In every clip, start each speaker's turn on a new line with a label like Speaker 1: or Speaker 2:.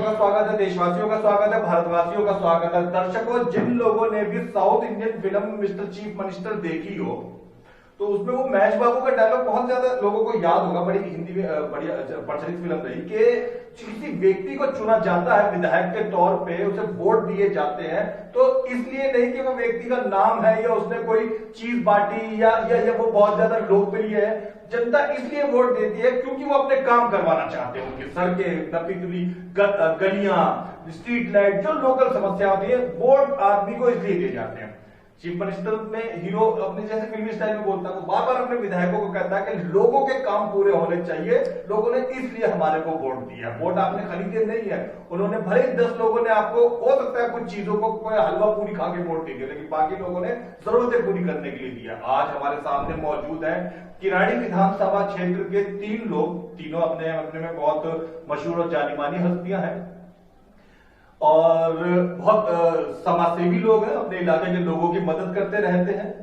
Speaker 1: का स्वागत है, देशवासियों का स्वागत है, भारतवासियों का स्वागत है। दर्शकों, जिन लोगों ने भी south Indian film mister chief minister देखी हो तो उसमें वो महेश बाबू का डायलॉग बहुत ज्यादा लोगों को याद होगा। बड़ी हिंदी में बढ़िया प्रचलित फिल्म रही कि किसी व्यक्ति को चुना जाता है विधायक के तौर पे, उसे वोट दिए जाते हैं तो इसलिए नहीं कि वो व्यक्ति का नाम है या उसने कोई चीज बांटी या वो बहुत ज्यादा लोकप्रिय है। जनता इसलिए वोट देती है क्योंकि वो अपने काम करवाना चाहते हैं। उनकी सड़कें, नपी गलियां, स्ट्रीट लाइट, जो लोकल समस्या होती है, वोट आदमी को इसलिए दिए जाते हैं। चीफ मिनिस्टर में हीरो अपने जैसे फिल्मी स्टाइल में बोलता है, वो बार बार अपने विधायकों को कहता है कि लोगों के काम पूरे होने चाहिए, लोगों ने इसलिए हमारे को वोट दिया। वोट आपने खरीदे नहीं है। उन्होंने भले ही 10 लोगों ने आपको हो सकता है कुछ चीजों को कोई हलवा पूरी खा के वोट दे दिया, लेकिन बाकी लोगों ने जरूरतें पूरी करने के लिए दिया। आज हमारे सामने मौजूद है किराड़ी विधानसभा क्षेत्र के 3 लोग, तीनों अपने में बहुत मशहूर और जानी मानी हस्तियां हैं और बहुत समाजसेवी लोग हैं, अपने इलाके के लोगों की मदद करते रहते हैं,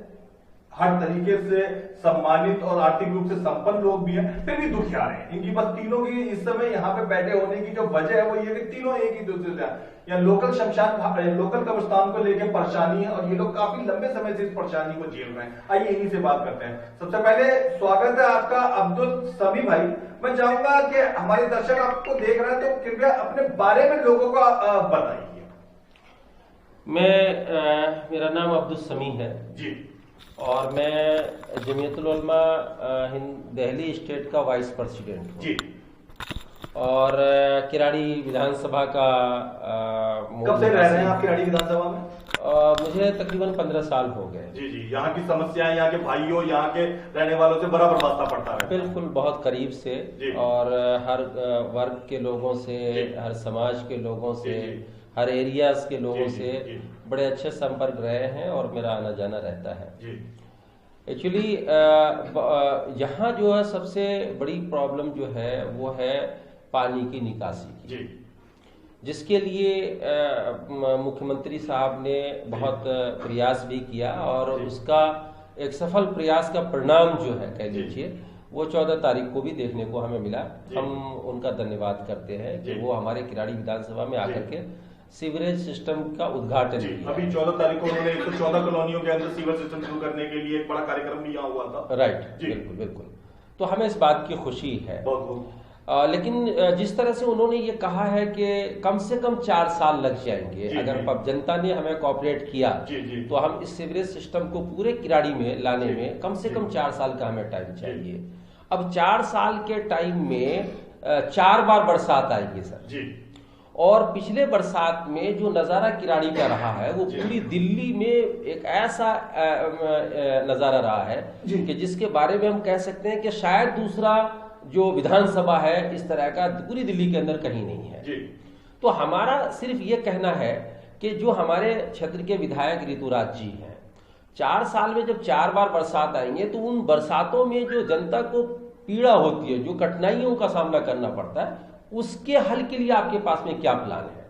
Speaker 1: हर तरीके से सम्मानित और आर्थिक रूप से संपन्न लोग भी हैं, फिर भी दुखियार हैं। इनकी बस तीनों की इस समय यहाँ पे बैठे होने की जो वजह है वो ये कि तीनों एक ही दूसरे से या लोकल लोकल कब्रिस्तान को लेकर परेशानी है और ये लोग काफी लंबे समय से इस परेशानी को झेल रहे हैं। आइए इन्हीं से बात करते हैं। सबसे पहले स्वागत है आपका अब्दुल समी भाई। मैं चाहूंगा कि हमारे दर्शक आपको देख रहे हैं तो कृपया अपने बारे में लोगों को बताइए।
Speaker 2: मेरा नाम अब्दुल समी है
Speaker 1: जी
Speaker 2: और मैं जमीयतुल उलमा हिंद दिल्ली स्टेट का वाइस प्रेसिडेंट हूँ
Speaker 1: जी
Speaker 2: और किराड़ी विधानसभा का
Speaker 1: कब से रह रहे हैं आप किराड़ी विधानसभा में?
Speaker 2: मुझे तकरीबन 15 साल हो गए।
Speaker 1: जी जी, यहाँ की समस्याएं, यहाँ के भाइयों, यहाँ के रहने वालों से बराबर वास्ता पड़ता है।
Speaker 2: बिल्कुल, बहुत करीब से और हर वर्ग के लोगों से, हर समाज के लोगों से, हर एरियाज के लोगों से बड़े अच्छे संपर्क रहे हैं और मेरा आना जाना रहता है। एक्चुअली यहाँ जो है सबसे बड़ी प्रॉब्लम जो है वो है पानी की निकासी की, जिसके लिए मुख्यमंत्री साहब ने बहुत प्रयास भी किया और उसका एक सफल प्रयास का परिणाम जो है कह लीजिए वो 14 तारीख को भी देखने को हमें मिला। हम उनका धन्यवाद करते हैं कि वो हमारे किराड़ी विधानसभा में आकर के सीवरेज सिस्टम का उद्घाटन किया।
Speaker 1: अभी 14 तारीख को उन्होंने 114 कॉलोनियों के अंदर सीवर सिस्टम शुरू करने के लिए एक बड़ा कार्यक्रम लिया हुआ था।
Speaker 2: राइट, बिल्कुल बिल्कुल। तो हमें इस बात की खुशी है। लेकिन जिस तरह से उन्होंने ये कहा है कि कम से कम 4 साल लग जाएंगे, अगर जनता ने हमें कोऑपरेट किया तो हम इस सीवरेज सिस्टम को पूरे किराड़ी में लाने में कम से कम 4 साल का हमें टाइम चाहिए। अब 4 साल के टाइम में 4 बार बरसात आएगी सर, और पिछले बरसात में जो नज़ारा किराड़ी का रहा है वो पूरी दिल्ली में एक ऐसा नज़ारा रहा है कि जिसके बारे में हम कह सकते हैं कि शायद दूसरा जो विधानसभा है इस तरह का पूरी दिल्ली के अंदर कहीं नहीं है। तो हमारा सिर्फ ये कहना है कि जो हमारे क्षेत्र के विधायक ऋतुराज जी हैं, 4 साल में जब 4 बार बरसात आएंगे तो उन बरसातों में जो जनता को पीड़ा होती है, जो कठिनाइयों का सामना करना पड़ता है, उसके हल के लिए आपके पास में क्या प्लान है?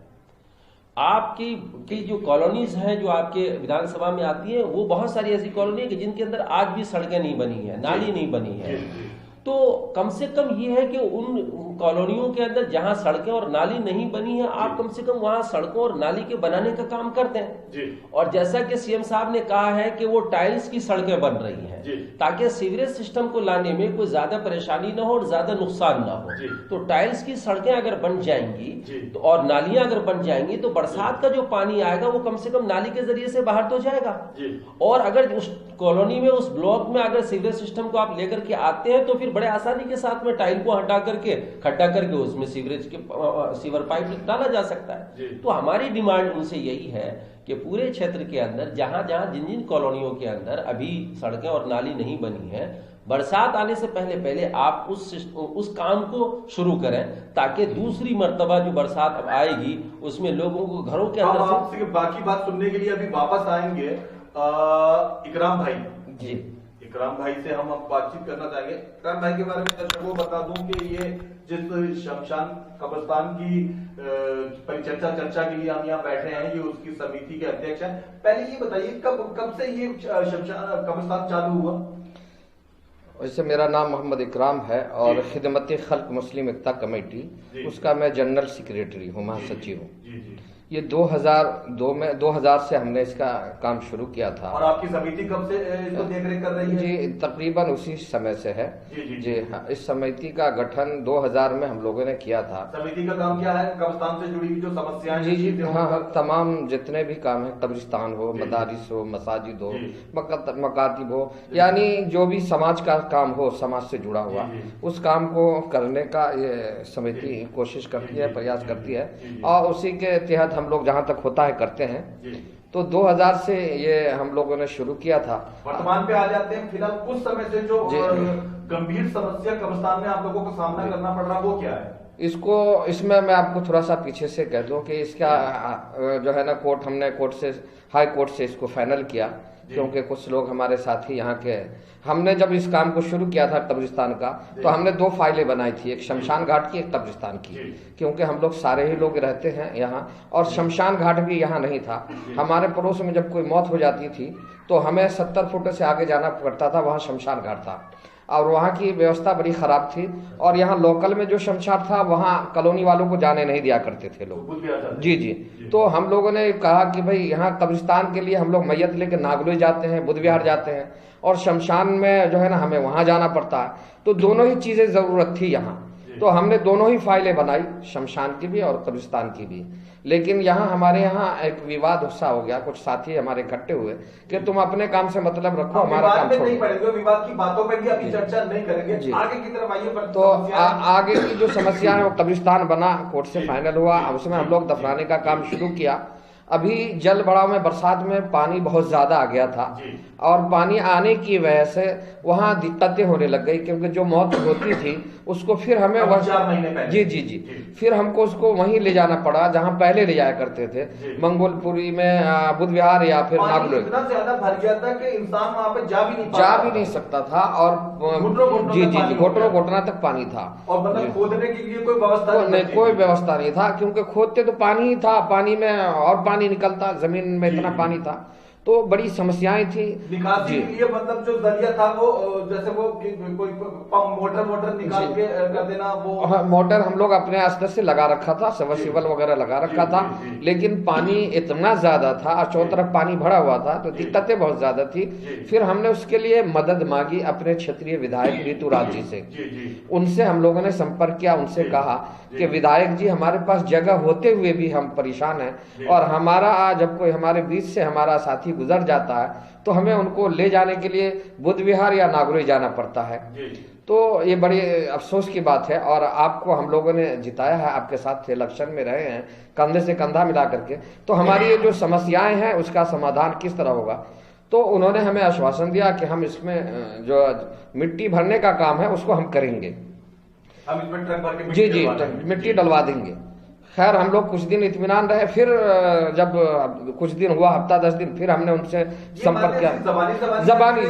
Speaker 2: आपकी जो कॉलोनीज हैं जो आपके विधानसभा में आती हैं वो बहुत सारी ऐसी कॉलोनी है कि जिनके अंदर आज भी सड़कें नहीं बनी है, नाली नहीं बनी है। तो कम से कम ये है कि उन कॉलोनियों के अंदर जहां सड़कें और नाली नहीं बनी है, आप कम से कम वहां सड़कों और नाली के बनाने का काम कर दें। और जैसा कि सीएम साहब ने कहा है कि वो टाइल्स की सड़कें बन रही हैं ताकि सीवरेज सिस्टम को लाने में कोई ज्यादा परेशानी ना हो और ज्यादा नुकसान ना हो। तो टाइल्स की सड़कें अगर बन जाएंगी तो और नालियां अगर बन जाएंगी तो बरसात का जो पानी आएगा वो कम से कम नाली के जरिए से बाहर तो जाएगा। और अगर उस कॉलोनी में, उस ब्लॉक में अगर सीवरेज सिस्टम को आप लेकर के आते हैं तो फिर बड़े आसानी के साथ में टाइल को हटा करके खड्डा करके उसमें सीवरेज के सीवर पाइप डाला जा सकता है। तो हमारी डिमांड उनसे यही है कि पूरे क्षेत्र के अंदर जहां जहां जिन जिन कॉलोनियों के अंदर अभी सड़कें और नाली नहीं बनी है, बरसात आने से पहले आप उस काम को शुरू करें ताकि दूसरी मर्तबा जो बरसात अब आएगी उसमें लोगों को घरों के अंदर
Speaker 1: आपसे बाकी बात सुनने के लिए अभी वापस आएंगे इकराम भाई जी। इकराम भाई से हम बातचीत करना चाहेंगे। इकराम भाई के बारे में दर्शकों को बता दूं कि ये जिस शमशान कब्रिस्तान की चर्चा के लिए हम यहाँ बैठे हैं, ये उसकी समिति के अध्यक्ष हैं। पहले ये बताइए कब से ये शमशान कब्रिस्तान चालू हुआ?
Speaker 3: वैसे मेरा नाम मोहम्मद इकराम है और खिदमत खल्क मुस्लिम एकता कमेटी उसका मैं जनरल सेक्रेटरी हूँ, महासचिव हूँ। ये 2000 से हमने इसका काम शुरू किया था।
Speaker 1: और आपकी समिति कब से इसको देखरेख कर रही है?
Speaker 3: जी तकरीबन उसी समय से है। जी हाँ, इस समिति का गठन 2000 में हम लोगों ने किया था।
Speaker 1: समिति का काम क्या है? कब्रिस्तान से जुड़ी हुई जो समस्याएं
Speaker 3: जी हाँ, तमाम जितने भी काम है, कब्रिस्तान हो, मदारिस हो, मसाजिद हो, मकातिब हो, यानी जो भी समाज का काम हो, समाज से जुड़ा हुआ, उस काम को करने का ये समिति कोशिश करती है, प्रयास करती है और उसी के तहत हम लोग जहाँ तक होता है करते हैं। तो 2000 से ये हम लोगों ने शुरू किया था।
Speaker 1: वर्तमान पे आ जाते हैं। फिलहाल कुछ समय से जो गंभीर समस्या कब्रिस्तान में आप लोगों को सामना करना पड़ रहा है वो क्या है?
Speaker 3: इसमें मैं आपको थोड़ा सा पीछे से कह दूं कि इसका जो है ना हमने हाई कोर्ट से इसको फाइनल किया, क्योंकि कुछ लोग हमारे साथी यहाँ के, हमने जब इस काम को शुरू किया था कब्रिस्तान का, तो हमने 2 फाइलें बनाई थी, एक शमशान घाट की, एक कब्रिस्तान की, क्योंकि हम लोग सारे ही लोग रहते हैं यहाँ और शमशान घाट भी यहाँ नहीं था। हमारे पड़ोस में जब कोई मौत हो जाती थी तो हमें 70 फुट से आगे जाना पड़ता था, वहाँ शमशान घाट था और वहाँ की व्यवस्था बड़ी खराब थी और यहाँ लोकल में जो शमशान था वहाँ कॉलोनी वालों को जाने नहीं दिया करते थे लोग। जी तो हम लोगों ने कहा कि भाई यहाँ कब्रिस्तान के लिए हम लोग मैयत लेकर नागलोई जाते हैं, बुद्ध विहार जाते हैं और शमशान में जो है ना हमें वहाँ जाना पड़ता है, तो दोनों ही चीज़ें ज़रूरत थी यहाँ। तो हमने दोनों ही फाइलें बनाई, शमशान की भी और कब्रिस्तान की भी। लेकिन यहाँ हमारे यहाँ एक विवाद सा हो गया, कुछ साथी हमारे इकट्ठे हुए कि तुम अपने काम से मतलब रखो, हमारा काम छोड़ो।
Speaker 1: नहीं पड़ेगा, विवाद की बातों पे भी अभी चर्चा नहीं करेंगे, आगे की तरफ आइए।
Speaker 3: तो आगे की जो समस्या है वो कब्रिस्तान बना, कोर्ट से फाइनल हुआ, उसमें हम लोग दफनाने का काम शुरू किया। अभी जल बढ़ाव में बरसात में पानी बहुत ज्यादा आ गया था और पानी आने की वजह से वहाँ दिक्कतें होने लग गई, क्योंकि जो मौत होती थी उसको फिर हमें
Speaker 1: 4 महीने पहले
Speaker 3: जी फिर हमको उसको वहीं ले जाना पड़ा जहाँ पहले ले जाया करते थे, मंगोलपुरी में बुद्ध विहार या फिर नागलोई।
Speaker 1: इतना ज्यादा भर गया था कि इंसान वहाँ पे जा भी नहीं सकता
Speaker 3: था और जी घुटनों तक पानी था
Speaker 1: और मतलब खोदने के लिए कोई
Speaker 3: व्यवस्था नहीं था, क्योंकि खोदते तो पानी ही था, पानी में और पानी निकलता, जमीन में इतना पानी था, तो बड़ी समस्याएं थी।
Speaker 1: निकासी के लिए मतलब जो जरिया था वो जैसे वो कोई पंप मोटर निकाल के कर देना, वो
Speaker 3: हाँ, मोटर हम लोग अपने स्तर से लगा रखा था, सबमर्सिबल वगैरह लगा रखा था, लेकिन पानी इतना ज्यादा था और चारों तरफ पानी भरा हुआ था, तो दिक्कतें बहुत ज्यादा थी। फिर हमने उसके लिए मदद मांगी अपने क्षेत्रीय विधायक ऋतुराज जी से, उनसे हम लोगों ने संपर्क किया, उनसे कहा कि विधायक जी हमारे पास जगह होते हुए भी हम परेशान हैं और हमारा जब कोई हमारे बीच से हमारा साथी गुजर जाता है तो हमें उनको ले जाने के लिए बुद्ध विहार या नागलोई जाना पड़ता है। तो ये बड़ी अफसोस की बात है और आपको हम लोगों ने जिताया है, आपके साथ इलेक्शन में रहे हैं कंधे से कंधा मिला करके, तो हमारी ये जो समस्याएं हैं उसका समाधान किस तरह होगा। तो उन्होंने हमें आश्वासन दिया कि हम इसमें जो मिट्टी भरने का काम है उसको हम करेंगे,
Speaker 1: हम इसमें ट्रक भर के
Speaker 3: जी मिट्टी डलवा देंगे। खैर हम लोग कुछ दिन इत्मीनान रहे, फिर जब कुछ दिन हुआ, हफ्ता 10 दिन, फिर हमने उनसे संपर्क किया।
Speaker 1: जबानी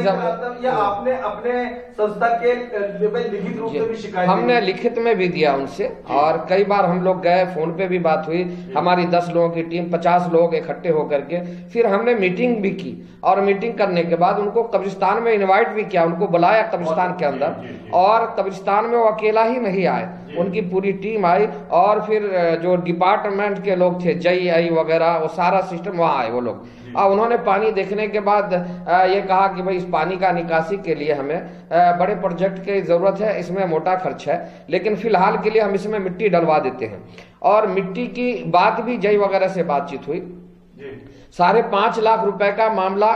Speaker 1: या आपने अपने संस्था के लिखित रूप से भी शिकायत
Speaker 3: हमने लिखित में भी दिया उनसे और कई बार हम लोग गए, फोन पे भी बात हुई, हमारी 10 लोगों की टीम 50 लोग इकट्ठे होकर के फिर हमने मीटिंग भी की और मीटिंग करने के बाद उनको कब्रिस्तान में इन्वाइट भी किया, उनको बुलाया कब्रिस्तान के अंदर और कब्रिस्तान में वो अकेला ही नहीं आए, उनकी पूरी टीम आई और फिर जो डिपार्टमेंट के लोग थे, JI वगैरह, वो सारा सिस्टम वहाँ आए वो लोग। और उन्होंने पानी देखने के बाद ये कहा कि भाई इस पानी का निकासी के लिए हमें बड़े प्रोजेक्ट की जरूरत है, इसमें मोटा खर्च है, लेकिन फिलहाल के लिए हम इसमें मिट्टी डलवा देते हैं। और मिट्टी की बात भी JI वगैरह से बातचीत हुई, 5.5 लाख रुपए का मामला,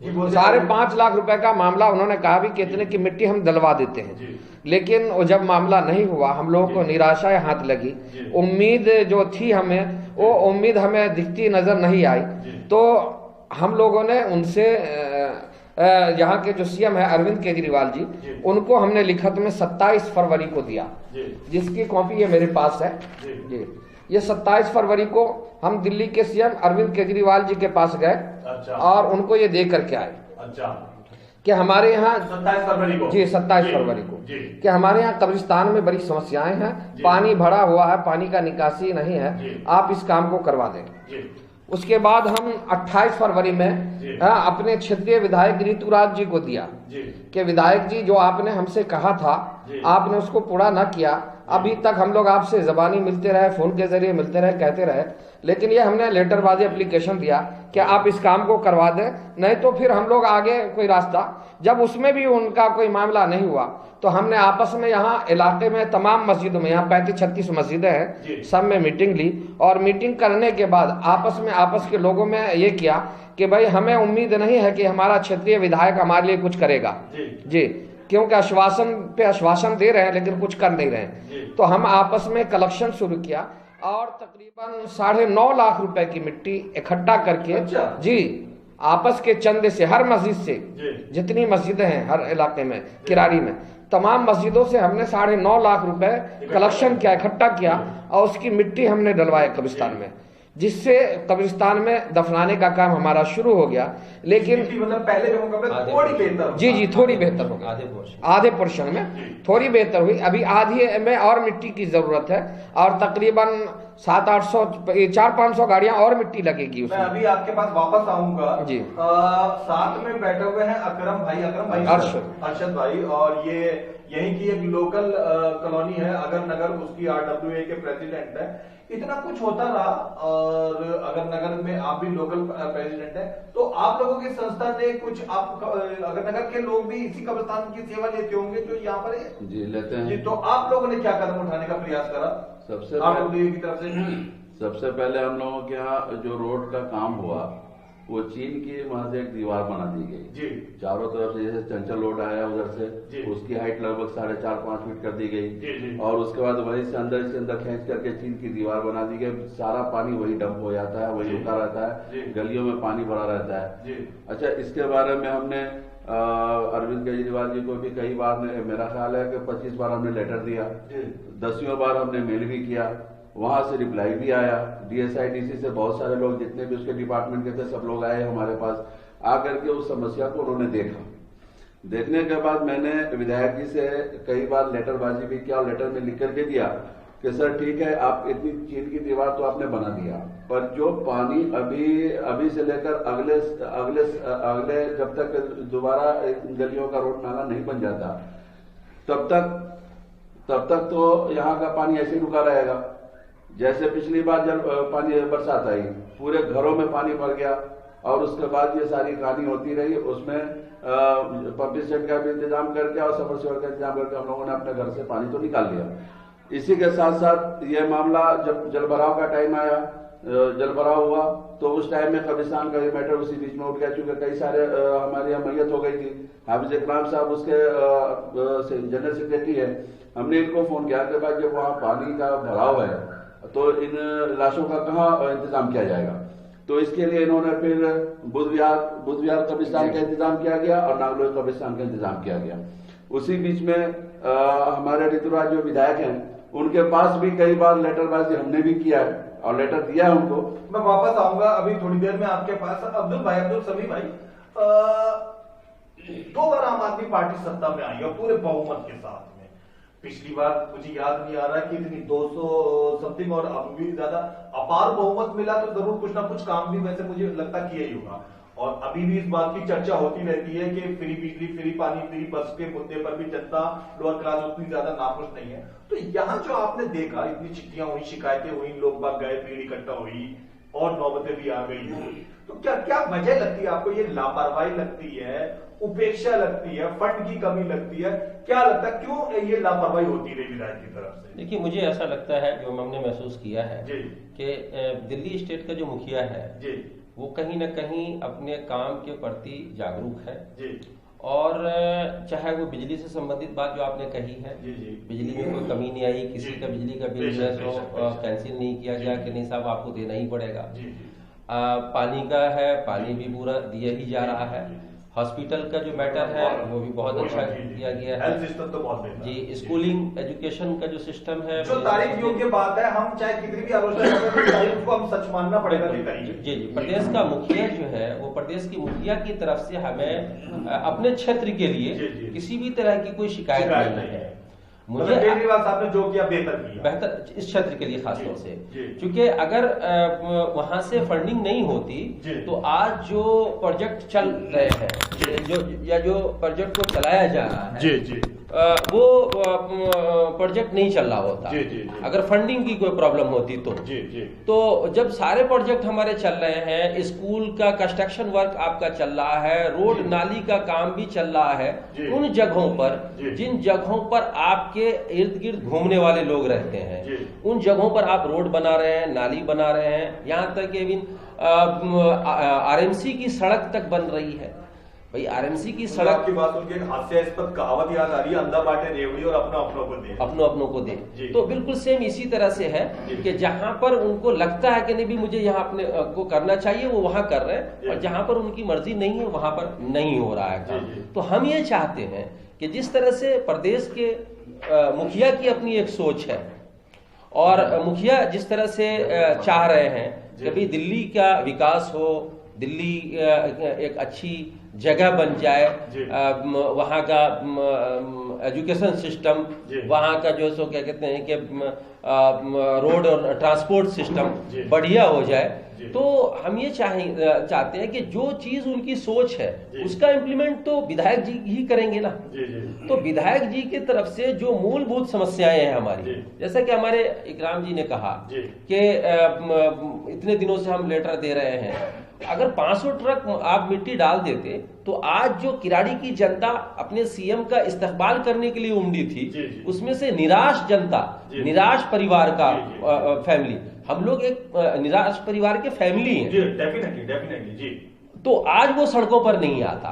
Speaker 3: 5.5 लाख रुपए का मामला उन्होंने कहा भी कि इतने की मिट्टी हम डलवा देते हैं, लेकिन वो जब मामला नहीं हुआ हम लोगों को निराशा हाथ लगी। उम्मीद जो थी हमें, वो उम्मीद हमें दिखती नजर नहीं आई। तो हम लोगों ने उनसे यहाँ के जो CM है अरविंद केजरीवाल जी, उनको हमने लिखित में 27 फरवरी को दिया, जिसकी कॉपी ये मेरे पास है जी। ये 27 फरवरी को हम दिल्ली के CM अरविंद केजरीवाल जी के पास गए और उनको ये दे करके आए कि हमारे यहाँ
Speaker 1: 27 फरवरी को
Speaker 3: 27 फरवरी को कि हमारे यहाँ कब्रिस्तान में बड़ी समस्याएं हैं, पानी भरा हुआ है, पानी का निकासी नहीं है, आप इस काम को करवा दें। उसके बाद हम 28 फरवरी में अपने क्षेत्रीय विधायक ऋतुराज जी को दिया कि विधायक जी जो आपने हमसे कहा था आपने उसको पूरा न किया। अभी तक हम लोग आपसे जबानी मिलते रहे, फोन के जरिए मिलते रहे, कहते रहे, लेकिन ये हमने लेटरबाजी एप्लीकेशन दिया कि आप इस काम को करवा दें, नहीं तो फिर हम लोग आगे कोई रास्ता। जब उसमें भी उनका कोई मामला नहीं हुआ तो हमने आपस में यहाँ इलाके में तमाम मस्जिदों में, यहाँ 35-36 मस्जिदें हैं, सब में मीटिंग ली और मीटिंग करने के बाद आपस के लोगों में ये किया कि भाई हमें उम्मीद नहीं है कि हमारा क्षेत्रीय विधायक हमारे लिए कुछ करेगा जी, क्योंकि आश्वासन पे आश्वासन दे रहे हैं लेकिन कुछ कर नहीं रहे हैं। तो हम आपस में कलेक्शन शुरू किया और तकरीबन 9.5 लाख रुपए की मिट्टी इकट्ठा करके जी आपस के चंदे से, हर मस्जिद से, जितनी मस्जिदें हैं हर इलाके में, किरारी में, तमाम मस्जिदों से हमने 9.5 लाख रुपए कलेक्शन किया, इकट्ठा किया और उसकी मिट्टी हमने डलवाया कब्रिस्तान में, जिससे कब्रिस्तान में दफनाने का काम हमारा शुरू हो गया। लेकिन
Speaker 1: मतलब पहले के मुकाबले थोड़ी बेहतर,
Speaker 3: जी थोड़ी बेहतर हो गई, आधे पोर्शन में थोड़ी बेहतर हुई। अभी आधी में और मिट्टी की जरूरत है और तकरीबन 400-500 गाड़ियां और मिट्टी लगेगी उसमें।
Speaker 1: मैं अभी आपके पास वापस आऊंगा
Speaker 3: जी।
Speaker 1: साथ में बैठे हुए हैं अकरम भाई अरशद भाई, और ये यहीं की एक लोकल कॉलोनी है अगर नगर, उसकी RWA के प्रेसिडेंट है। इतना कुछ होता रहा और अगर नगर में आप भी लोकल प्रेसिडेंट है, तो आप लोगों की संस्था ने कुछ, आप अगर नगर के लोग भी इसी कब्रिस्तान की सेवा लेते होंगे जो यहाँ पर है?
Speaker 4: जी लेते हैं
Speaker 1: जी। तो आप लोगों ने क्या कदम उठाने का प्रयास करा RWA की तरफ से?
Speaker 4: सबसे पहले हम लोगों के यहाँ जो रोड का काम हुआ वो चीन की वहां से एक दीवार बना दी गई जी, चारों तरफ से, जैसे चंचल रोड आया उधर से, उसकी हाइट लगभग 4.5-5 फीट कर दी गई जी। और उसके बाद वहीं से अंदर खींच करके चीन की दीवार बना दी गई। सारा पानी वही डंप हो जाता है, वही रुका रहता है, गलियों में पानी भरा रहता है। अच्छा, इसके बारे में हमने अरविंद केजरीवाल जी को भी कई बार, मेरा ख्याल है कि 25 बार हमने लेटर दिया, 10वीं बार हमने मेल भी किया, वहां से रिप्लाई भी आया। DSIDC से बहुत सारे लोग, जितने भी उसके डिपार्टमेंट के थे, सब लोग आए हमारे पास, आकर के उस समस्या को उन्होंने देखा। देखने के बाद मैंने विधायक जी से कई बार लेटरबाजी भी किया और लेटर में लिख करके दिया कि सर ठीक है, आप इतनी चीन की दीवार तो आपने बना दिया, पर जो पानी अभी से लेकर अगले जब तक दोबारा गलियों का रोड नाला नहीं बन जाता तब तक तो यहाँ का पानी ऐसे ही रुका रहेगा। जैसे पिछली बार जब पानी बरसात आई, पूरे घरों में पानी भर गया और उसके बाद ये सारी कहानी होती रही। उसमें पंपिंग सेट का भी इंतजाम करके और सबमर्सिबल का इंतजाम करके हम लोगों ने अपने घर से पानी तो निकाल लिया। इसी के साथ साथ ये मामला, जब जलभराव का टाइम आया, जलभराव हुआ, तो उस टाइम में कब्रिस्तान का ये मैटर उसी बीच में उठ गया, चूंकि कई सारे हमारी यहाँ मैयत हो गई थी। हाफिज इकराम साहब उसके जनरल सेक्रेटरी है, हमने इनको फोन किया कि भाई जब वहाँ पानी का भराव है तो इन लाशों का कहाँ इंतजाम किया जाएगा। तो इसके लिए इन्होंने फिर बुधविहार कब्रिस्तान का इंतजाम किया गया और नागलोई कब्रिस्तान का इंतजाम किया गया। उसी बीच में हमारे ऋतुराज जो विधायक हैं, उनके पास भी कई बार लेटरबाजी हमने भी किया है और लेटर दिया है उनको।
Speaker 1: मैं वापस आऊंगा अभी थोड़ी देर में आपके पास। अब्दुल समी भाई, 2 बार आम आदमी पार्टी सत्ता में आई और पूरे बहुमत के साथ में। पिछली बार मुझे याद नहीं आ रहा कि इतनी 200 समथिंग और अब भी ज्यादा अपार बहुमत मिला, तो जरूर कुछ ना कुछ काम भी वैसे मुझे लगता किया ही होगा। और अभी भी इस बात की चर्चा होती रहती है कि फ्री बिजली, फ्री पानी, फ्री बस के मुद्दे पर भी जनता, लोअर क्लास उतनी ज्यादा नाखुश नहीं है। तो यहाँ जो आपने देखा, इतनी चिट्ठियां हुई, शिकायतें हुई, लोग बाग गए, भीड़ इकट्ठा हुई और नौबतें भी आ गई, तो क्या वजह लगती है आपको? ये लापरवाही लगती है, उपेक्षा लगती है, फंड की कमी लगती है, क्या लगता है क्यों ये लापरवाही होती रही विधायक की तरफ से?
Speaker 2: देखिए, मुझे ऐसा लगता है, जो हमने महसूस किया है कि दिल्ली स्टेट का जो मुखिया है वो कहीं ना कहीं अपने काम के प्रति जागरूक है और चाहे वो बिजली से संबंधित बात जो आपने कही है, बिजली में कोई कमी नहीं आई, किसी का बिजली का बिल जो है कैंसिल नहीं किया गया कि नहीं साहब आपको देना ही पड़ेगा। पानी का है, पानी भी पूरा दिया ही जा रहा है। हॉस्पिटल का जो मैटर है वो भी बहुत अच्छा किया गया है।
Speaker 1: सिस्टम तो बहुत
Speaker 2: जी, स्कूलिंग एजुकेशन का जो सिस्टम है,
Speaker 1: जो तारीफ योग्य बात है, हम चाहे कितनी भी आलोचना करें, उसको हम सच मानना पड़ेगा।
Speaker 2: जी, प्रदेश का मुखिया जो है वो प्रदेश की मुखिया की तरफ से हमें अपने क्षेत्र के लिए किसी भी तरह की कोई शिकायत नहीं है। मुझे
Speaker 1: केजरीवाल साहब ने जो किया
Speaker 2: बेहतर इस क्षेत्र के लिए खासतौर से, क्योंकि अगर वहां से फंडिंग नहीं होती तो आज जो प्रोजेक्ट चल रहे हैं जो प्रोजेक्ट को चलाया जा रहा है वो प्रोजेक्ट नहीं चल रहा होता अगर फंडिंग की कोई प्रॉब्लम होती तो जब सारे प्रोजेक्ट हमारे चल रहे हैं, स्कूल का कंस्ट्रक्शन वर्क आपका चल रहा है, रोड नाली का काम भी चल रहा है, उन जगहों पर जिन जगहों पर आपके इर्द गिर्द घूमने वाले लोग रहते हैं उन जगहों पर आप रोड बना रहे हैं, नाली बना रहे हैं, यहाँ तक इवन आरएमसी की सड़क तक बन रही है। भाई आरएमसी की सड़क
Speaker 1: की बात सुन के हास्यास्पद कहावत याद आ रही है, अंधा बांटे रेवड़ी और अपनों को दे। तो बिल्कुल सेम इसी तरह से है कि जहां पर उनको लगता है कि नहीं भी मुझे यहाँ अपने को करना चाहिए वो वहां कर रहे हैं, और जहां पर उनकी मर्जी नहीं है वहां पर नहीं हो रहा है काम। तो हम ये चाहते हैं कि जिस तरह से प्रदेश के मुखिया की अपनी एक सोच है और मुखिया जिस तरह से चाह रहे हैं कि भाई दिल्ली का विकास हो, दिल्ली एक अच्छी जगह बन जाए, वहाँ का एजुकेशन सिस्टम, वहाँ का जो सो क्या कहते हैं कि रोड और ट्रांसपोर्ट सिस्टम बढ़िया हो जाए, तो हम ये चाहते हैं कि जो चीज उनकी सोच है उसका इम्प्लीमेंट तो विधायक जी ही करेंगे ना। तो विधायक जी की तरफ से जो मूलभूत समस्याएं हैं हमारी, जैसा कि हमारे इकराम जी ने कहा कि इतने दिनों से हम लेटर दे रहे हैं, अगर 500 ट्रक आप मिट्टी डाल देते तो आज जो किराड़ी की जनता अपने सीएम का इस्तकबाल करने के लिए उमड़ी थी, उसमें से निराश जनता, निराश परिवार का फैमिली, हम लोग एक निराश परिवार के फैमिली हैं, डेफिनेटली
Speaker 2: तो आज वो सड़कों पर नहीं आता।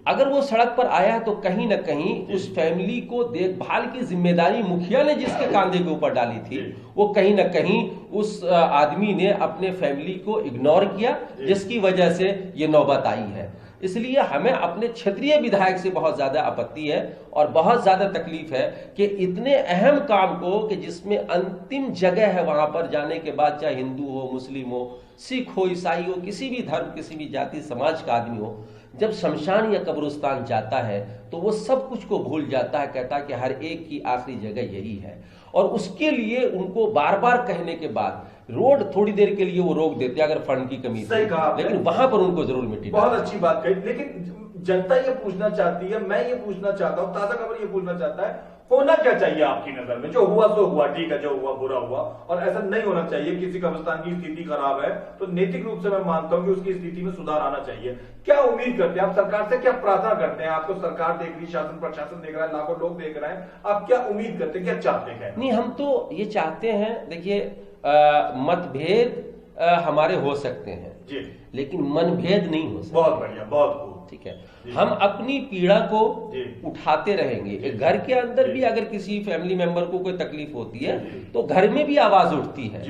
Speaker 2: अगर वो सड़क पर आया तो कहीं ना कहीं उस फैमिली को देखभाल की जिम्मेदारी मुखिया ने जिसके कांधे के ऊपर डाली थी, वो कहीं ना कहीं उस आदमी ने अपने फैमिली को इग्नोर किया, जिसकी वजह से ये नौबत आई है। इसलिए हमें अपने क्षेत्रीय विधायक से बहुत ज्यादा आपत्ति है और बहुत ज्यादा तकलीफ है कि इतने अहम काम को कि जिसमें अंतिम जगह है वहां पर जाने के बाद, चाहे हिंदू हो, मुस्लिम हो, सिख हो, ईसाई हो, किसी भी धर्म, किसी भी जाति समाज का आदमी हो, जब शमशान या कब्रिस्तान जाता है तो वो सब कुछ को भूल जाता है, कहता है कि हर एक की आखिरी जगह यही है। और उसके लिए उनको बार बार कहने के बाद रोड थोड़ी देर के लिए वो रोक देते अगर फंड की कमी थी, लेकिन वहां पर उनको जरूर मिट्टी।
Speaker 1: बहुत अच्छी बात कही, लेकिन जनता ये पूछना चाहती है, मैं ये पूछना चाहता हूँ, ताजा खबर ये पूछना चाहता है, होना क्या चाहिए आपकी नजर में? जो हुआ सो हुआ, ठीक है, जो हुआ बुरा हुआ, और ऐसा नहीं होना चाहिए। किसी कब्रिस्तान की स्थिति खराब है तो नैतिक रूप से मैं मानता हूं कि उसकी स्थिति में सुधार आना चाहिए। क्या उम्मीद करते हैं आप सरकार से, क्या प्रार्थना करते हैं? आपको सरकार देख रही, शासन प्रशासन देख रहा है, लाखों लोग देख रहे हैं, आप क्या उम्मीद करते हैं, क्या चाहते हैं?
Speaker 2: नहीं, हम तो ये चाहते हैं, देखिए मतभेद हमारे हो सकते हैं जी, लेकिन मनभेद नहीं हो सकते।
Speaker 1: बहुत बढ़िया, बहुत खूब,
Speaker 2: ठीक है। हम अपनी पीड़ा को उठाते रहेंगे। एक घर के अंदर भी अगर किसी फैमिली मेंबर को कोई तकलीफ होती है तो घर में भी आवाज उठती है।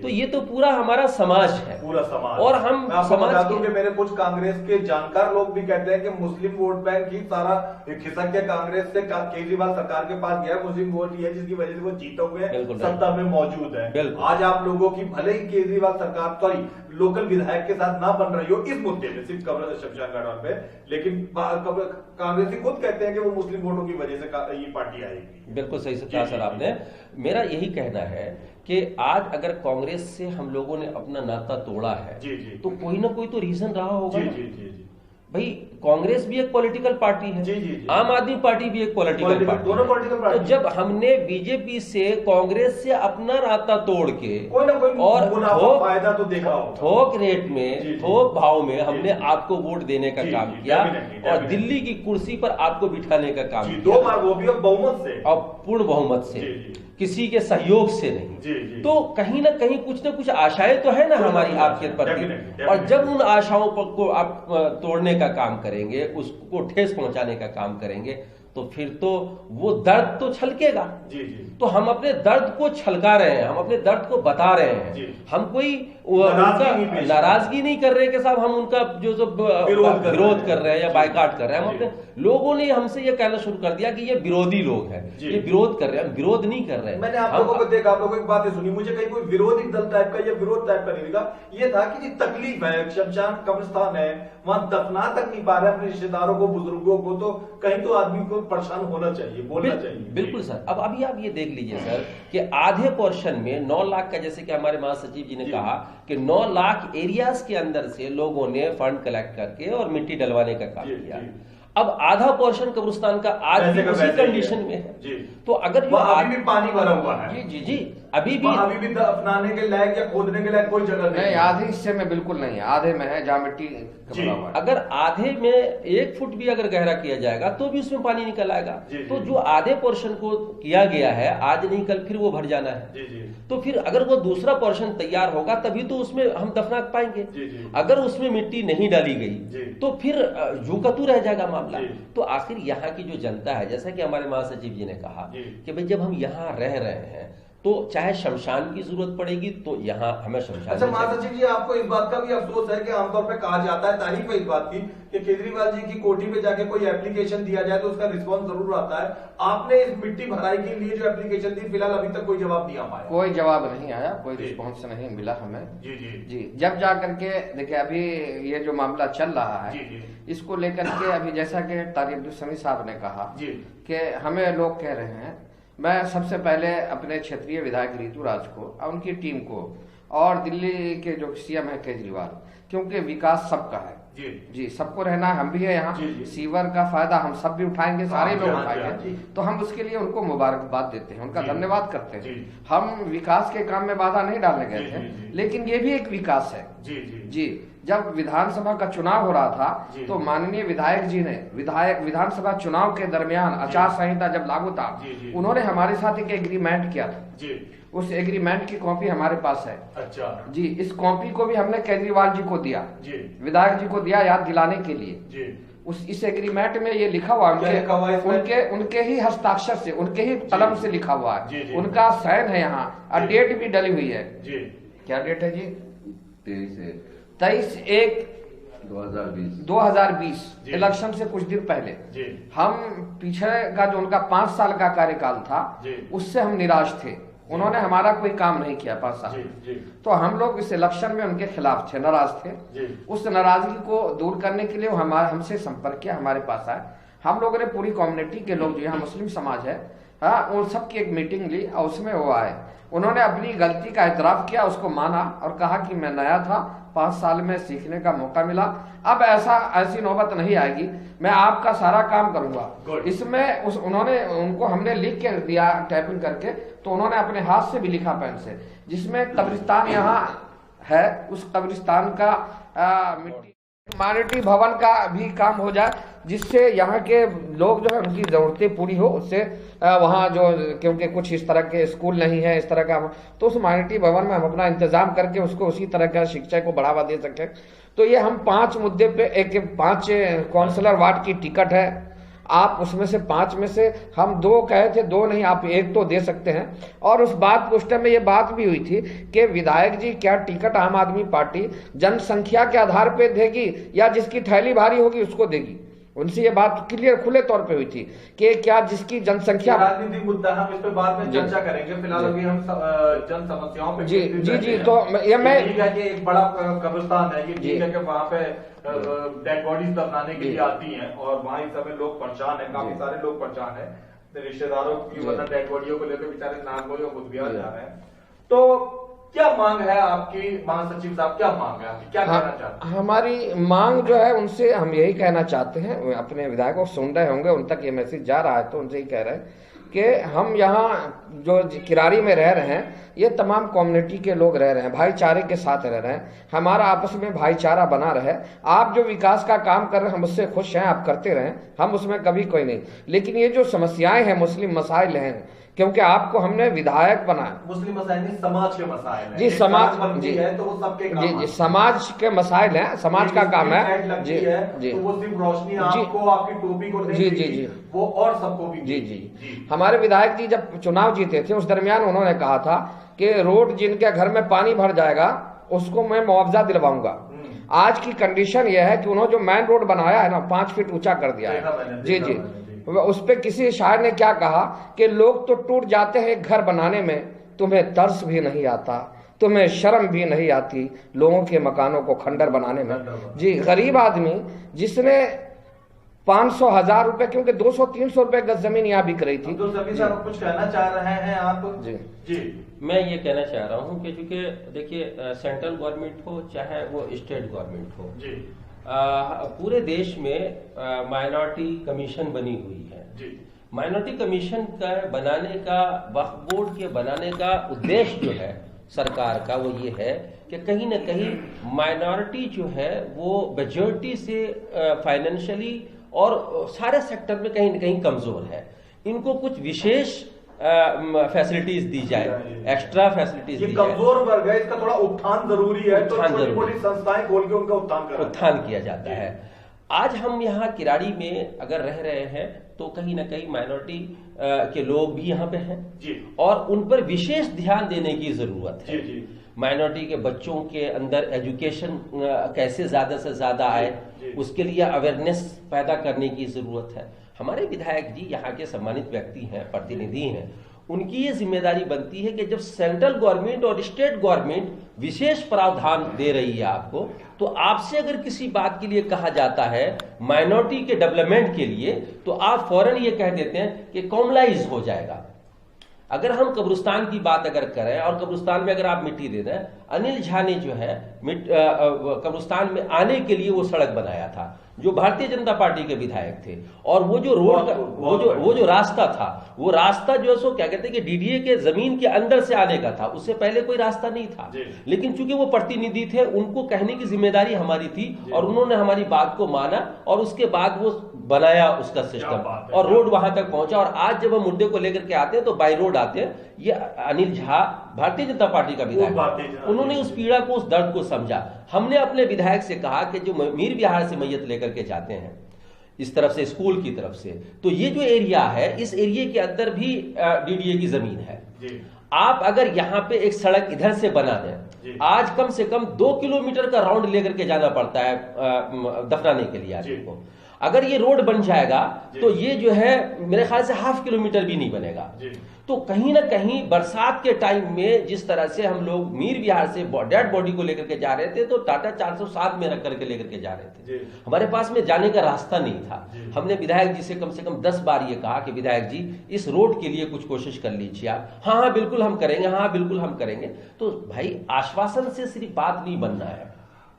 Speaker 2: तो ये तो पूरा हमारा समाज है, पूरा समाज। और हम समाज
Speaker 1: के मेरे कुछ कांग्रेस के जानकार लोग भी कहते हैं कि मुस्लिम वोट बैंक ही सारा खिसक के कांग्रेस से केजरीवाल सरकार के पास गया, मुस्लिम वोट ही है जिसकी वजह से वो जीते हुए सत्ता में मौजूद है। आज आप लोगों की भले ही केजरीवाल सरकार सॉरी लोकल विधायक के साथ ना बन रही हो इस मुद्दे में, सिर्फ शमशान घाट पे, लेकिन कांग्रेसी खुद कहते हैं कि वो मुस्लिम वोटों की वजह से ये पार्टी आएगी।
Speaker 2: बिल्कुल सही कहा सर आपने। मेरा यही कहना है कि आज अगर कांग्रेस से हम लोगों ने अपना नाता तोड़ा है तो कोई ना कोई तो रीजन रहा होगा। भाई कांग्रेस भी एक पॉलिटिकल पार्टी है, आम आदमी पार्टी भी एक पॉलिटिकल पार्टी, दोनों पॉलिटिकल पार्टी। तो जब हमने बीजेपी से कांग्रेस से अपना नाता तोड़ के
Speaker 1: कोई ना कोई
Speaker 2: और
Speaker 1: फायदा तो देखा होगा,
Speaker 2: थोक रेट में, थोक भाव में हमने आपको वोट देने का काम किया और दिल्ली की कुर्सी पर आपको बिठाने का काम किया,
Speaker 1: 2 बार, वो भी बहुमत से,
Speaker 2: और पूर्ण बहुमत से, किसी के सहयोग से नहीं। तो कहीं ना कहीं कुछ ना कुछ आशाएं तो है ना हमारी आपके प्रति, और जब उन आशाओं को आप तोड़ने का काम करेंगे, उसको ठेस पहुंचाने का काम करेंगे, तो फिर तो वो दर्द तो छलकेगा। तो हम अपने दर्द को छलका रहे हैं, हम अपने दर्द को बता रहे हैं, हम कोई नाराजगी नहीं कर रहे कि साहब हम उनका जो विरोध कर रहे हैं या बायकाट कर रहे हैं। हम अपने लोगों ने हमसे ये कहना शुरू कर दिया कि ये विरोधी लोग हैं, ये विरोध कर रहे हैं, हम विरोध नहीं कर रहे हैं।
Speaker 1: मैंने आप लोगों को देखा, आप लोगों की बातें सुनी, मुझे कहीं कोई विरोधी दल टाइप का या विरोध टाइप का नहीं दिखा। ये था कि तकलीफ है, शमशान कब्रिस्तान है, वहां दफना तक नहीं पा रहे अपने रिश्तेदारों को, बुजुर्गों को, तो कहीं तो आदमी को को परेशान होना चाहिए, बोलना चाहिए।
Speaker 2: बिल्कुल सर। अब अभी आप ये देख लीजिए सर कि आधे पोर्शन में 9 लाख का, जैसे कि हमारे महासचिव जी ने कहा कि 9 लाख एरियाज के अंदर से लोगों ने फंड कलेक्ट करके और मिट्टी डलवाने का काम किया। अब आधा पोर्शन कब्रिस्तान का आज भी उसी कंडीशन में है। तो अगर
Speaker 1: अभी भी पानी भरा हुआ है,
Speaker 2: जी अभी भी
Speaker 1: दफनाने के लायक या खोदने के लायक कोई जगह नहीं।
Speaker 3: आधे हिस्से में बिल्कुल नहीं है, आधे में है जहाँ मिट्टी भरा हुआ है।
Speaker 2: अगर आधे में 1 फुट भी अगर गहरा किया जाएगा तो भी उसमें पानी निकल आएगा। तो जो आधे पोर्शन को किया गया है आज नहीं कल फिर वो भर जाना है। तो फिर अगर वो दूसरा पोर्शन तैयार होगा तभी तो उसमें हम दफना पाएंगे। अगर उसमें मिट्टी नहीं डाली गई तो फिर यूं रह जाएगा मामला। तो आखिर यहाँ की जो जनता है, जैसा कि हमारे महासचिव जी ने कहा कि भाई जब हम यहाँ रह रहे हैं तो चाहे शमशान की जरूरत पड़ेगी तो यहाँ हमें शमशान।
Speaker 1: अच्छा महासचिव जी, आपको इस बात का भी अफसोस है कि आमतौर पे कहा जाता है, तारीफ है इस बात की कि केजरीवाल जी की कोठी पे जाके कोई एप्लीकेशन दिया जाए तो उसका रिस्पांस जरूर आता है। आपने इस मिट्टी भराई के लिए जो एप्लीकेशन दी, फिलहाल अभी तक कोई जवाब नहीं आ पाया।
Speaker 3: कोई जवाब नहीं आया, कोई रिस्पॉन्स नहीं मिला हमें। जी जब जा करके देखिए अभी ये जो मामला चल रहा है इसको लेकर के अभी जैसा कि तारिक समी साहब ने कहा कि हमें लोग कह रहे हैं, मैं सबसे पहले अपने क्षेत्रीय विधायक ऋतु राज को और उनकी टीम को और दिल्ली के जो सीएम है केजरीवाल, क्योंकि विकास सबका है जी सबको रहना है, हम भी है यहाँ। सीवर का फायदा हम सब भी उठाएंगे, सारे लोग उठाएंगे। तो हम उसके लिए उनको मुबारकबाद देते हैं, उनका धन्यवाद करते हैं। हम विकास के काम में बाधा नहीं डालने गए थे, लेकिन ये भी एक विकास है। जी जब विधानसभा का चुनाव हो रहा था तो माननीय विधायक जी ने विधानसभा चुनाव के दरमियान आचार संहिता जब लागू था उन्होंने हमारे साथ एक एग्रीमेंट किया था। उस एग्रीमेंट की कॉपी हमारे पास है।
Speaker 1: अच्छा
Speaker 3: जी, इस कॉपी को भी हमने केजरीवाल जी को दिया, विधायक जी को दिया याद दिलाने के लिए। इस एग्रीमेंट में ये लिखा हुआ उनके ही हस्ताक्षर से, उनके ही कलम से लिखा हुआ है, उनका साइन है यहाँ और डेट भी डली हुई है। क्या डेट है जी? 23/1/2020 इलेक्शन से कुछ दिन पहले। हम पीछे का जो उनका 5 साल का कार्यकाल था उससे हम निराश थे, उन्होंने हमारा कोई काम नहीं किया 5 साल। तो हम लोग इस इलेक्शन में उनके खिलाफ थे, नाराज थे। उस नाराजगी को दूर करने के लिए हमसे संपर्क किया, हमारे पास आए। हम लोगों ने पूरी कम्युनिटी के लोग जो यहाँ मुस्लिम समाज है उन सबकी एक मीटिंग ली और उसमें वो आए। उन्होंने अपनी गलती का एतराफ किया, उसको माना और कहा कि मैं नया था, 5 साल में सीखने का मौका मिला, अब ऐसी नौबत नहीं आएगी, मैं आपका सारा काम करूंगा। इसमें उनको हमने लिख के दिया टाइपिंग करके, तो उन्होंने अपने हाथ से भी लिखा पेन से, जिसमें कब्रिस्तान यहाँ है उस कब्रिस्तान का मिट्टी ह्यूमैनिटी भवन का भी काम हो जाए, जिससे यहाँ के लोग जो है उनकी जरूरतें पूरी हो। उससे वहाँ जो क्योंकि कुछ इस तरह के स्कूल नहीं है इस तरह का, तो उस ह्यूमैनिटी भवन में हम अपना इंतजाम करके उसको उसी तरह का शिक्षा को बढ़ावा दे सकें। तो ये हम 5 मुद्दे पे 5 काउंसलर वार्ड की टिकट है, आप उसमें से 5 में से हम 2 कहे थे, 2 नहीं आप 1 तो दे सकते हैं। और उस बात उस टाइम में ये बात भी हुई थी कि विधायक जी क्या टिकट आम आदमी पार्टी जनसंख्या के आधार पे देगी या जिसकी थैली भारी होगी उसको देगी। उनसे ये बात क्लियर खुले तौर पे हुई थी कि क्या जिसकी जनसंख्या,
Speaker 1: राजनीतिक मुद्दा हम इस पे बाद में चर्चा करेंगे, फिलहाल अभी हम जन समस्याओं पे
Speaker 2: जी तो ये मैं
Speaker 1: एक बड़ा कब्रिस्तान है, ये ठीक है कि वहाँ पे डेड बॉडीज दफनाने के लिए आती हैं और वहाँ इस समय लोग परेशान है, काफी सारे लोग परेशान है, रिश्तेदारों की वजह डेड बॉडियों को लेकर बेचारे नागोरी और बुधबिहार जा रहे हैं। तो क्या मांग है आपकी महासचिव साहब, क्या मांग है आपकी, क्या कहना चाहते हैं?
Speaker 3: हमारी मांग जो है उनसे हम यही कहना चाहते हैं, अपने विधायकों को सुन रहे होंगे, उन तक ये मैसेज जा रहा है, तो उनसे ही कह रहे हैं कि हम यहाँ जो किरारी में रह रहे हैं ये तमाम कम्युनिटी के लोग रह रहे हैं, भाईचारे के साथ रह रहे हैं, हमारा आपस में भाईचारा बना रहे। आप जो विकास का काम कर रहे हैं हम उससे खुश हैं, आप करते रहें, हम उसमें कभी कोई नहीं। लेकिन ये जो समस्याएं हैं, मुस्लिम मसाइल हैं, क्योंकि आपको हमने विधायक बनाया,
Speaker 1: मुस्लिम मसाइल नहीं समाज के मसाइल हैं।
Speaker 3: जी समाज
Speaker 1: जी है तो वो सबके काम
Speaker 3: जी समाज के मसाइल हैं, समाज का काम है
Speaker 1: जी जी। तो वो सिर्फ रोशनी आपको आपकी टोपी को
Speaker 3: जी जी जी
Speaker 1: वो और सबको भी
Speaker 3: जी जी। हमारे विधायक जी जब चुनाव जीते थे उस दरमियान उन्होंने कहा था कि रोड जिनके घर में पानी भर जाएगा उसको मैं मुआवजा दिलवाऊंगा। आज की कंडीशन यह है कि उन्होंने जो मेन रोड बनाया है ना 5 फीट ऊंचा कर दिया है। जी जी, उस पे किसी शायर ने क्या कहा कि लोग तो टूट जाते हैं एक घर बनाने में, तुम्हें तरस भी नहीं आता, तुम्हें शर्म भी नहीं आती लोगों के मकानों को खंडर बनाने में। जी, गरीब आदमी जिसने 500-1000 रुपए, क्योंकि 200-300 रुपए गज जमीन यहाँ बिक रही थी।
Speaker 1: तो सभी साहब कुछ कहना चाह रहे हैं आप?
Speaker 3: जी
Speaker 1: जी
Speaker 2: मैं ये कहना चाह रहा हूँ कि चूंकि देखिए सेंट्रल गवर्नमेंट हो चाहे वो स्टेट गवर्नमेंट हो
Speaker 1: जी
Speaker 2: पूरे देश में माइनॉरिटी कमीशन बनी हुई है।
Speaker 1: जी
Speaker 2: माइनॉरिटी कमीशन का बनाने का, वक्फ बोर्ड के बनाने का उद्देश्य जो है सरकार का वो ये है कि कहीं ना कहीं माइनॉरिटी जो है वो मेजॉरिटी से फाइनेंशियली और सारे सेक्टर में कहीं ना कहीं कमजोर है। इनको कुछ विशेष फैसिलिटीज दी जाए, एक्स्ट्रा फैसिलिटीज दी जाए।
Speaker 1: कमजोर वर्ग है, इसका थोड़ा उत्थान जरूरी है, तो छोटी-छोटी संस्थाएं खोल के उनका उत्थान
Speaker 2: किया जाता है। आज हम यहाँ किराड़ी में अगर रह रहे हैं तो कहीं ना कहीं माइनॉरिटी के लोग भी यहाँ पे हैं
Speaker 1: जी,
Speaker 2: और उन पर विशेष ध्यान देने की जरूरत है।
Speaker 1: जी,
Speaker 2: माइनॉरिटी के बच्चों के अंदर एजुकेशन कैसे ज्यादा से ज्यादा आए, उसके लिए अवेयरनेस पैदा करने की जरूरत है। हमारे विधायक जी यहाँ के सम्मानित व्यक्ति हैं, प्रतिनिधि हैं, उनकी ये जिम्मेदारी बनती है कि जब सेंट्रल गवर्नमेंट और स्टेट गवर्नमेंट विशेष प्रावधान दे रही है आपको, तो आपसे अगर किसी बात के लिए कहा जाता है माइनॉरिटी के डेवलपमेंट के लिए, तो आप फौरन ये कह देते हैं कि कॉमलाइज हो जाएगा। अगर हम कब्रिस्तान की बात अगर करें और कब्रिस्तान में अगर आप मिट्टी दे दें, अनिल झा ने जो है कब्रिस्तान में आने के लिए वो सड़क बनाया था, जो भारतीय जनता पार्टी के विधायक थे, और वो जो रोड का वो जो रास्ता था, वो रास्ता जो है सो क्या कहते हैं कि डीडीए के जमीन के अंदर से आने का था, उससे पहले कोई रास्ता नहीं था। लेकिन चूंकि वो प्रतिनिधि थे, उनको कहने की जिम्मेदारी हमारी थी और उन्होंने हमारी बात को माना और उसके बाद वो बनाया उसका सिस्टम और रोड वहां तक पहुंचा। और आज जब हम मुद्दे को लेकर के आते हैं तो बाई रोड आते हैं। ये अनिल झा भारतीय जनता पार्टी का विधायक, उन्होंने उस पीड़ा को, उस दर्द को समझा। हमने अपने विधायक से कहा कि जो मीर बिहार से मैयत लेकर के जाते हैं इस तरफ से, स्कूल की तरफ से, तो ये जो एरिया है, इस एरिया के अंदर भी डीडीए की जमीन है। आप अगर यहाँ पे एक सड़क इधर से बना दें, आज कम से कम 2 किलोमीटर का राउंड लेकर के जाना पड़ता है दफनाने के लिए आदमी को। अगर ये रोड बन जाएगा तो ये जो है मेरे ख्याल से 1/2 किलोमीटर भी नहीं बनेगा। तो कहीं ना कहीं बरसात के टाइम में जिस तरह से हम लोग मीर बिहार से डेड बॉडी को लेकर के जा रहे थे, तो टाटा 407 में रख करके लेकर के जा रहे थे, हमारे पास में जाने का रास्ता नहीं था। हमने विधायक जी से कम 10 बार ये कहा कि विधायक जी इस रोड के लिए कुछ कोशिश कर लीजिए आप। हाँ बिल्कुल हम करेंगे, हाँ बिल्कुल हम करेंगे। तो भाई आश्वासन से सिर्फ बात नहीं बनना है।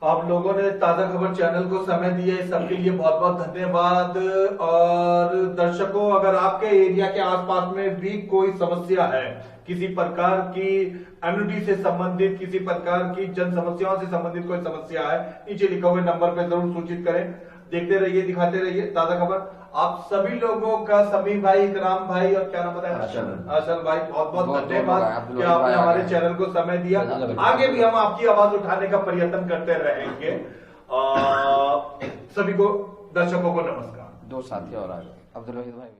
Speaker 1: आप लोगों ने ताजा खबर चैनल को समय दिया, इस सबके लिए बहुत बहुत धन्यवाद। और दर्शकों, अगर आपके एरिया के आसपास में भी कोई समस्या है, किसी प्रकार की एम्यूनिटी से संबंधित, किसी प्रकार की जन समस्याओं से संबंधित कोई समस्या है, नीचे लिखे हुए नंबर पर जरूर सूचित करें। देखते रहिए, दिखाते रहिए ताजा खबर। आप सभी लोगों का, समी भाई, इकराम भाई और क्या नाम बताया, असल भाई, बहुत बहुत धन्यवाद कि आपने हमारे चैनल को समय दिया। आगे भी हम आपकी आवाज उठाने का प्रयत्न करते रहेंगे। सभी को, दर्शकों को नमस्कार।
Speaker 3: 2 साथी और आ गए, अब्दुल वहीद भाई।